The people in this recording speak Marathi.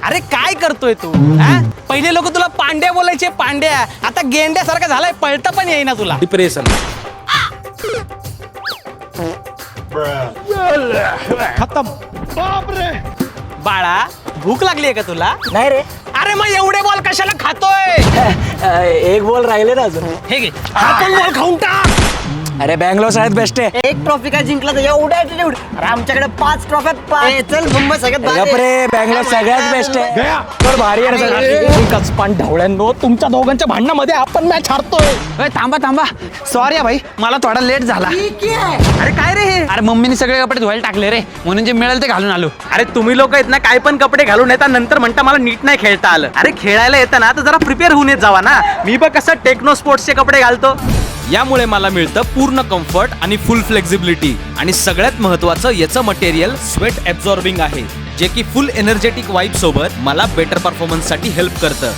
अरे काय करतोय तू? पहिले लोक तुला पांड्या बोलायचे, पांड्या. आता गेंड्यासारखा झालाय, पळता पण येईना तुला. डिप्रेशन. खतम. बाळा, भूक लागलीये का तुला? नाही रे, अरे मग एवढे बॉल कशाला खातोय? एक बॉल राहिले ना अजून. हे घे, हा पण बॉल खाऊन टाक. अरे बँगलोर सगळ्यात बेस्ट आहे. एक ट्रॉफी काय जिंकला तर एवढा ॲटिट्यूड. अरे आमच्याकडे 5 ट्रॉफ्या. चल मुंबई सगळ्यात भारी आहे. रे बँगलोर सगळ्यात बेस्ट आहे. तर भारी आहे. कचपान ढवळ्यांनो, तुमच्या दोघांच्या भांडणामध्ये आपण मॅच हारतोय. थांबा सॉरी भाई, मला थोडा लेट झाला. अरे काय रे हे? अरे मम्मीने सगळे कपडे धुवायला टाकले रे, म्हणून जे मिळेल ते घालून आलो. अरे तुम्ही लोक आहेत ना, काय पण कपडे घालून येता, नंतर म्हणता मला नीट नाही खेळता आलं. अरे खेळायला येतं ना तर जरा प्रिपेअर होऊन येत जावा ना. मी बघ कसं टेक्नो स्पोर्ट्सचे कपडे घालतो. यामुळे मला मिळतं पूर्ण कम्फर्ट आणि फुल फ्लेक्झिबिलिटी. आणि सगळ्यात महत्त्वाचं, याचं मटेरियल स्वेट ॲब्झॉर्बिंग आहे, जे की फुल एनर्जेटिक वाईब सोबत मला बेटर परफॉर्मन्स साठी हेल्प करतं.